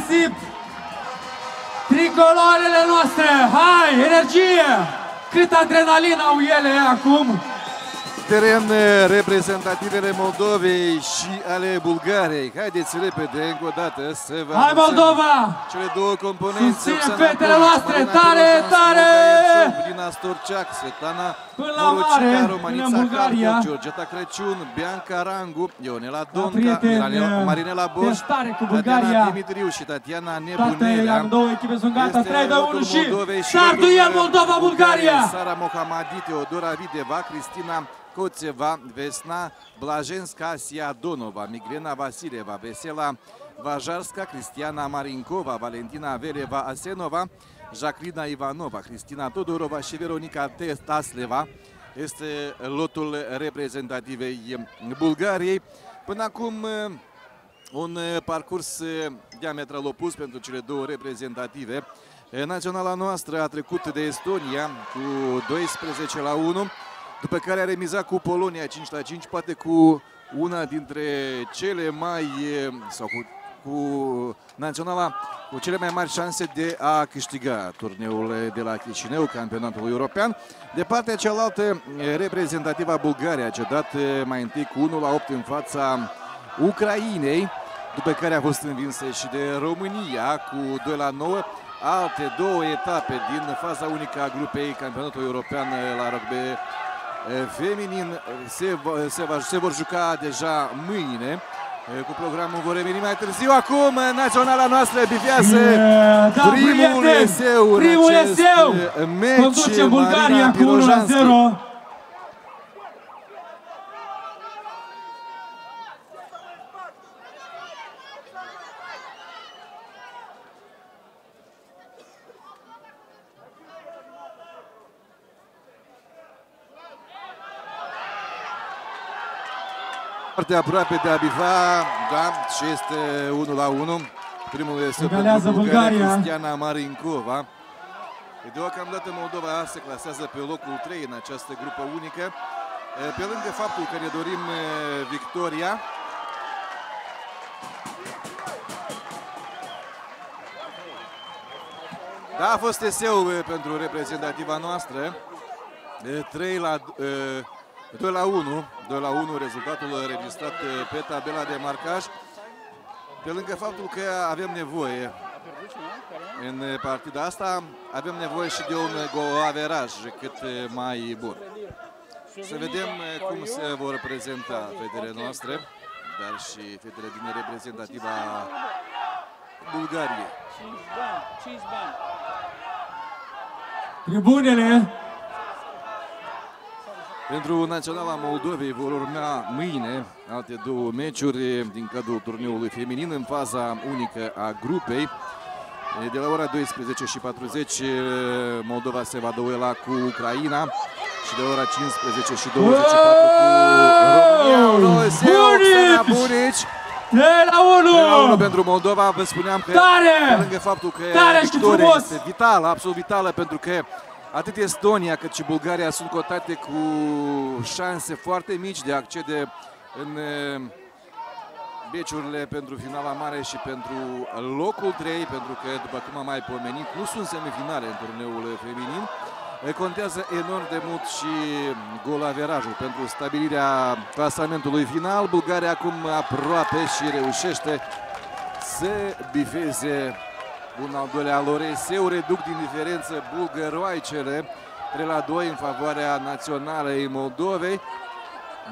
nisip tricoloarele noastre. Hai, energie! Cât adrenalină au ele acum! Teren reprezentativele Moldovei și ale Bulgariei. Haideți repede, încă o dată, să vă Hai, Moldova! Cele două componențe. Susține fetele noastre, tare, tare! Dina Storceac, Svetlana Până la mare, Romanița Bulgaria. Harkov, Georgeta Crăciun, Bianca Rangu, Ionela Donca, Marinela Boș, Tatiana Dimitriu și Tatiana Nebunelea. Toate două echipe sunt gata, 3-2-1 și Sarduiel, Moldova, Bulgaria! Sara Mohamadi, Teodora Videva, Cristina Koțeva, Vesna Blajenska, Asia Donova, Miglena Vasileva, Vesela Vajarska, Cristiana Marinkova, Valentina Veleva Asenova, Jaclina Ivanova, Cristina Todorova și Veronica Tasleva. Este lotul reprezentativei Bulgariei. Până acum un parcurs diametral opus pentru cele două reprezentative. Naționala noastră a trecut de Estonia cu 12-1, după care a remizat cu Polonia 5-5, poate cu una dintre cele mai, sau cu naționala cu cele mai mari șanse de a câștiga turneul de la Chișinău, campionatul european. De partea cealaltă, reprezentativa Bulgaria a cedat mai întâi cu 1-8 în fața Ucrainei, după care a fost învinsă și de România cu 2-9. Alte două etape din faza unică a grupei campionatului european la rugby feminin se vor juca deja mâine. Cu programul vor reveni mai târziu. Acum naționala noastră bifează primul eseu. Primul eseu! Conduce Bulgaria cu 1-0. Foarte aproape de a bifa, da, și este 1-1. Primul este pentru Bulgaria, Cristiana Marinkova. Deocamdată Moldova se clasează pe locul 3 în această grupă unică. Pe lângă faptul că ne dorim victoria, da, a fost eseu pentru reprezentativa noastră. 2-1, rezultatul înregistrat pe tabela de marcaj. Pe lângă faptul că avem nevoie în partida asta, avem nevoie și de un golaveraj cât mai bun. Să vedem cum se vor prezenta fetele noastre, dar și fetele din reprezentativa Bulgariei. Tribunele! Pentru Naționala Moldovei vor urma mâine alte două meciuri din cadrul turneului feminin în faza unică a grupei. De la ora 12:40 Moldova se va duela cu Ucraina și de la ora 15:24 cu România. Bunici! 3-1 pentru Moldova. Vă spuneam că pe lângă faptul că victoria este vitală, absolut vitală, pentru că atât Estonia cât și Bulgaria sunt cotate cu șanse foarte mici de a accede în meciurile pentru finala mare și pentru locul 3, pentru că, după cum am mai pomenit, nu sunt semifinale în turneul feminin. Contează enorm de mult și golaverajul pentru stabilirea clasamentului final. Bulgaria acum aproape și reușește să bifeze un al doilea lor eseu. Reduc din diferență bulgăroaicele 3-2 în favoarea naționalei Moldovei.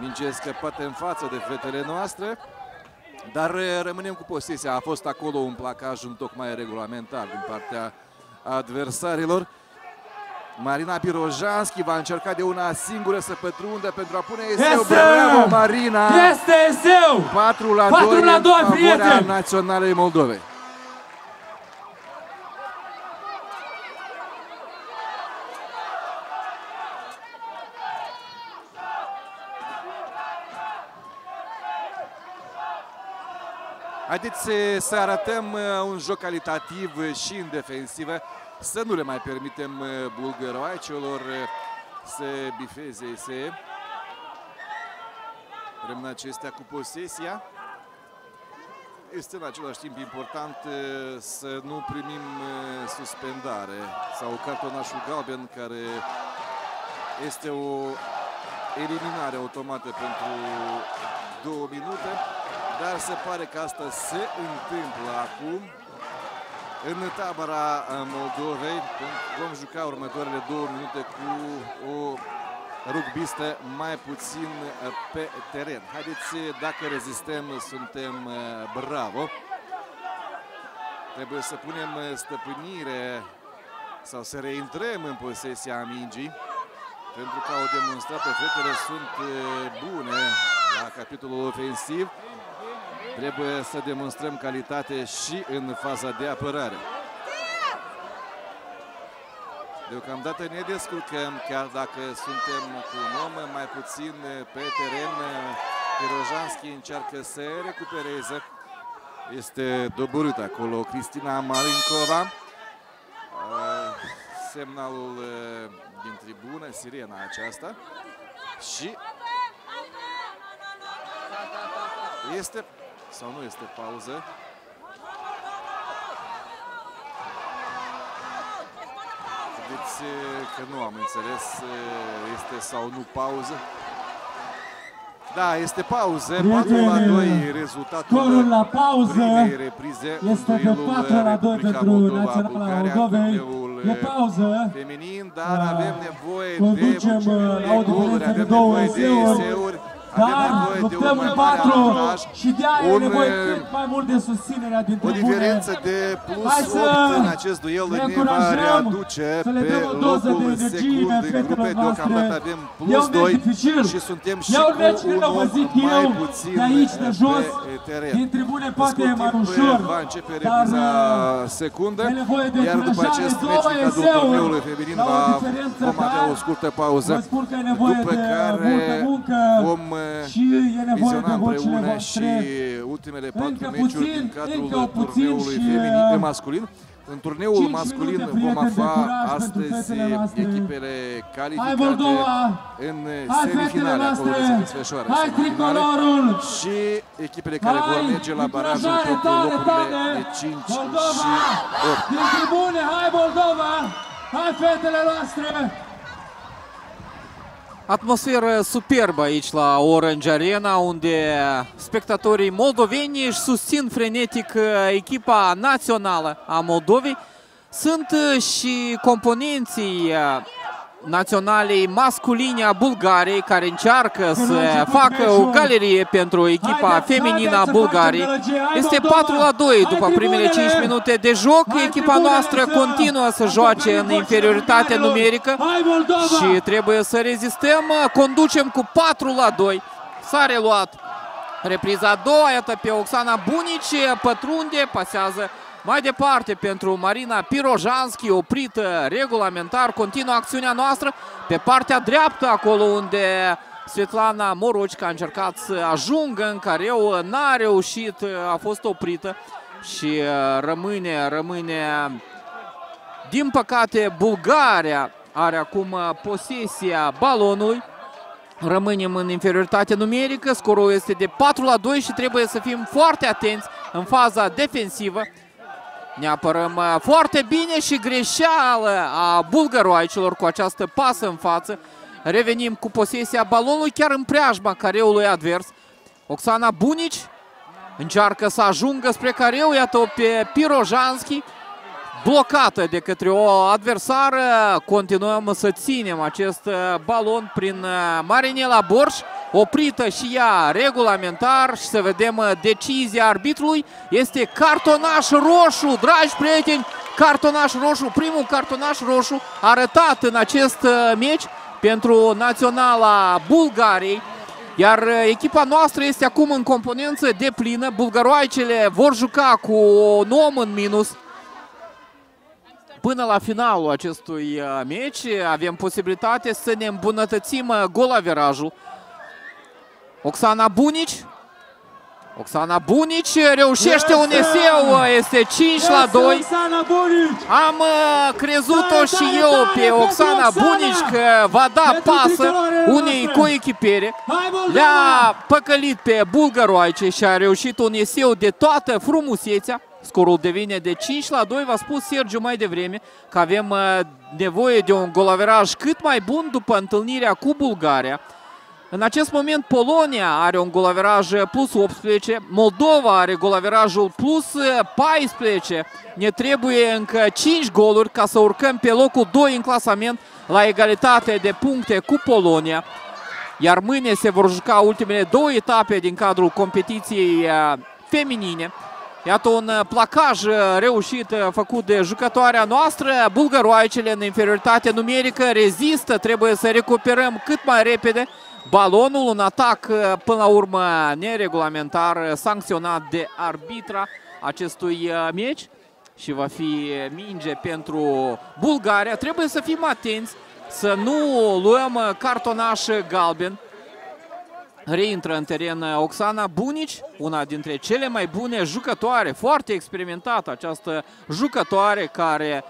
Minge scăpată în față de fetele noastre, dar rămânem cu posesia. A fost acolo un placaj întocmai regulamentar din partea adversarilor. Marina Birojanski va încerca de una singură să pătrundă pentru a pune eseu. Bravo, Marina! Este eseu! 4-2 în favoarea naționalei Moldovei. Haideți să arătăm un joc calitativ și în defensivă, să nu le mai permitem bulgăroaicelor să bifeze. Rămân acestea cu posesia. Este în același timp important să nu primim suspendare sau cartonașul galben, care este o eliminare automată pentru 2 minute, dar se pare că asta se întâmplă acum în tabăra Moldovei. Vom juca următoarele 2 minute cu o rugbistă mai puțin pe teren. Haideți, dacă rezistăm, suntem bravo. Trebuie să punem stăpânire sau să reintrăm în posesia mingii, pentru că au demonstrat că fetele sunt bune la capitolul ofensiv. Trebuie să demonstrăm calitate și în faza de apărare. Deocamdată ne descurcăm, chiar dacă suntem cu un om mai puțin pe teren. Pirojanski încearcă să recupereze. Este doborât acolo Cristina Marinkova. Semnalul din tribună, sirena aceasta. Și este sau nu este pauză? Vedeți că nu am înțeles, este sau nu pauză. Da, este pauză. 4-2 rezultatul primei reprize. Este de 4-2 pentru Naționala Moldovei. E pauză. Feminin, dar avem nevoie de goluri, avem nevoie de eseuri. Dar luptăm în 4 și de-aia e nevoie cât mai mult de susținerea din tribune. O diferență de plus 8 în acest duel ne va readuce pe locul secund în grupe. Deocamdată avem plus 2 și suntem și cu un om mai puțin pe teren. Din tribune poate e mai ușor, va începe repriza secundă, iar după acest meci din cadrul turneului feminin vom avea o scurtă pauză, după care vom viziona împreună și ultimele 4 meciuri din cadrul turneului feminin masculin. În turneul masculin vom afla astăzi echipele calificate în semifinale, acolo se desfășoară semifinale, și echipele care vor merge la barajul pentru locurile de 5 și 8. Din tribune, hai Moldova! Hai fetele noastre! Atmosferă superbă aici la Orange Arena, unde spectatorii moldoveni își susțin frenetic echipa națională a Moldovei. Sunt și componenții naționalei masculine a Bulgariei, care încearcă să facă o galerie pentru echipa feminină a Bulgariei. Este 4-2 după primele 5 minute de joc. Echipa noastră continuă să joace în inferioritate numerică și trebuie să rezistăm. Conducem cu 4-2. S-a reluat repriza a doua. Iată pe Oksana Bunici, pătrunde, pasează mai departe pentru Marina Pirojanski, oprită regulamentar. Continuă acțiunea noastră pe partea dreaptă, acolo unde Svetlana Morocica a încercat să ajungă în careu, n-a reușit, a fost oprită și rămâne. Din păcate, Bulgaria are acum posesia balonului. Rămânem în inferioritate numerică, scorul este de 4-2 și trebuie să fim foarte atenți în faza defensivă. Ne apărăm foarte bine și greșeală a bulgăroaicilor cu această pasă în față. Revenim cu posesia balonului chiar în preajma careului advers. Oksana Bunici încearcă să ajungă spre careu, iată-o pe Pirojanski, blocată de către o adversară. Continuăm să ținem acest balon prin Marinela Borș, oprită și ea regulamentar, și să vedem decizia arbitrului. Este cartonaș roșu, dragi prieteni, cartonaș roșu, primul cartonaș roșu arătat în acest meci pentru naționala Bulgariei. Iar echipa noastră este acum în componență deplină. Bulgăroaicele vor juca cu un om în minus până la finalul acestui meci. Avem posibilitate să ne îmbunătățim golaverajul. Oksana Bunici Oxana Bunici reușește un eseu, este 5-2. Am crezut-o și eu pe Oxana Bunici că va da pasă unei coechipere. Le-a păcălit pe bulgăroaice și a reușit un eseu de toată frumusețea. Scorul devine de 5-2, v-a spus Sergiu mai devreme că avem nevoie de un golaveraj cât mai bun după întâlnirea cu Bulgaria. În acest moment Polonia are un golaveraj plus 18, Moldova are golaverajul plus 14. Ne trebuie încă 5 goluri ca să urcăm pe locul 2 în clasament la egalitate de puncte cu Polonia. Iar mâine se vor juca ultimele 2 etape din cadrul competiției feminine. Iată un placaj reușit făcut de jucătoarea noastră. Bulgăroaicele în inferioritate numerică rezistă, trebuie să recuperăm cât mai repede balonul. Un atac până la urmă neregulamentar sancționat de arbitra acestui meci și va fi minge pentru Bulgaria. Trebuie să fim atenți să nu luăm cartonaș galben. Reintră în teren Oxana Bunici, una dintre cele mai bune jucătoare, foarte experimentată această jucătoare care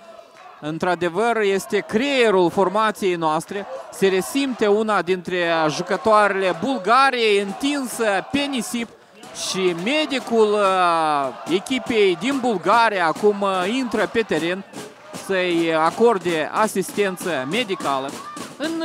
într-adevăr este creierul formației noastre. Se resimte una dintre jucătoarele Bulgariei, întinsă pe nisip și medicul echipei din Bulgaria acum intră pe teren să-i acorde asistență medicală. În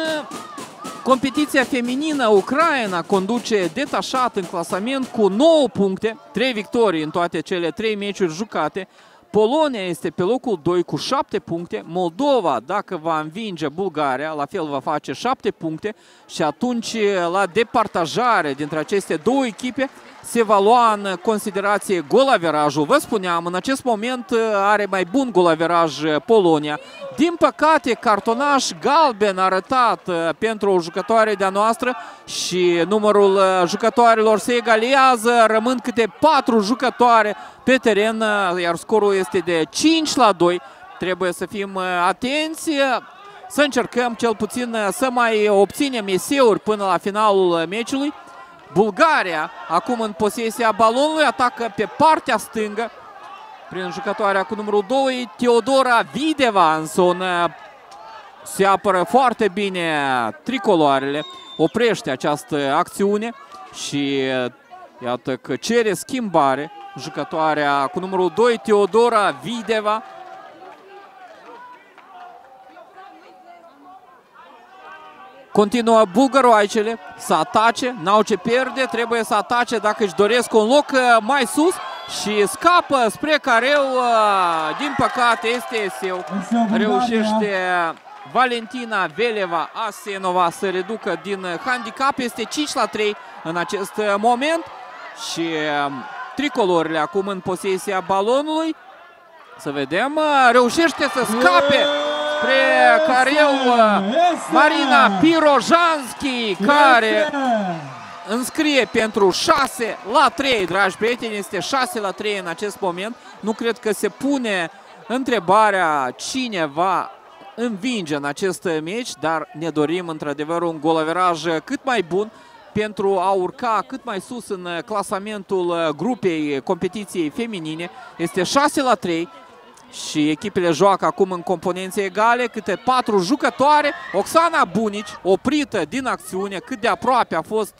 competiția feminină, Ucraina conduce detașat în clasament cu 9 puncte, 3 victorii în toate cele 3 meciuri jucate. Polonia este pe locul 2 cu 7 puncte. Moldova, dacă va învinge Bulgaria, la fel va face 7 puncte și atunci la departajare dintre aceste două echipe se va lua în considerație golaverajul. Vă spuneam, în acest moment are mai bun golaveraj Polonia. Din păcate, cartonaș galben arătat pentru o jucătoare de-a noastră și numărul jucătoarelor se egaliază, rămân câte 4 jucătoare pe teren, iar scorul este de 5-2. Trebuie să fim atenți, să încercăm cel puțin să mai obținem eseuri până la finalul meciului. Bulgaria, acum în posesia balonului, atacă pe partea stângă prin jucătoarea cu numărul 2, Teodora Videva, însă se apără foarte bine tricoloarele, oprește această acțiune și iată că cere schimbare jucătoarea cu numărul 2, Teodora Videva. Continuă bulgăroaicele să atace, n-au ce pierde, trebuie să atace dacă își doresc un loc mai sus și scapă spre careu, din păcate este eseu. Reușește Valentina Veleva Asenova să reducă din handicap, este 5-3 în acest moment și tricolorile acum în posesia balonului. Să vedem, reușește să scape spre careu Marina Pirojanski, care înscrie pentru 6-3, dragi prieteni, este 6-3 în acest moment. Nu cred că se pune întrebarea cine va învinge în acest meci, dar ne dorim într-adevăr un golaveraj cât mai bun pentru a urca cât mai sus în clasamentul grupei competiției feminine. Este 6-3 și echipele joacă acum în componențe egale, câte 4 jucătoare. Oxana Bunici, oprită din acțiune, cât de aproape a fost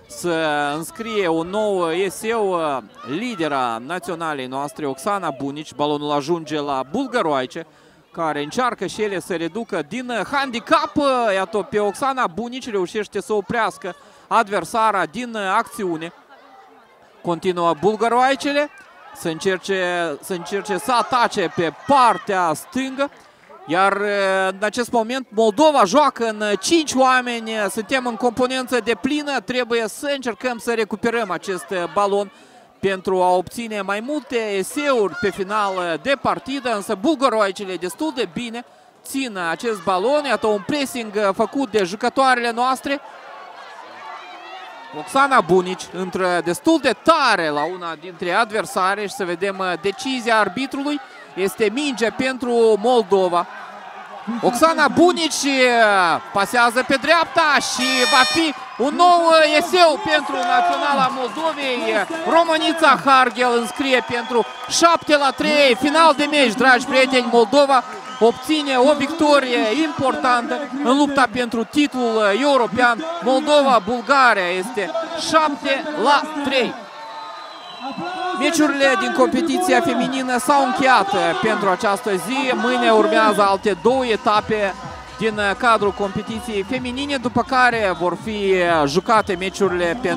să înscrie un nou eseu lidera naționalei noastre, Oxana Bunici. Balonul ajunge la bulgăroaice, care încearcă și ele să reducă din handicap. Iată, pe Oxana Bunici reușește să oprească adversara din acțiune. Continuă bulgăroaicele să încerce să atace pe partea stângă, iar în acest moment Moldova joacă în 5 oameni, suntem în componență de plină, trebuie să încercăm să recuperăm acest balon pentru a obține mai multe eseuri pe final de partidă, însă bulgăroaicele destul de bine țin acest balon. Iată un pressing făcut de jucătoarele noastre. Oxana Bunici intră destul de tare la una dintre adversare și să vedem decizia arbitrului. Este minge pentru Moldova. Oxana Bunici pasează pe dreapta și va fi un nou eseu pentru Naționala Moldovei. Românița Harghel înscrie pentru 7-3. Final de meci, dragi prieteni. Moldova obține o victorie importantă în lupta pentru titlul european. Moldova-Bulgaria este 7-3. Meciurile din competiția feminină s-au încheiat pentru această zi. Mâine urmează alte 2 etape din cadrul competiției feminine, după care vor fi jucate meciurile pentru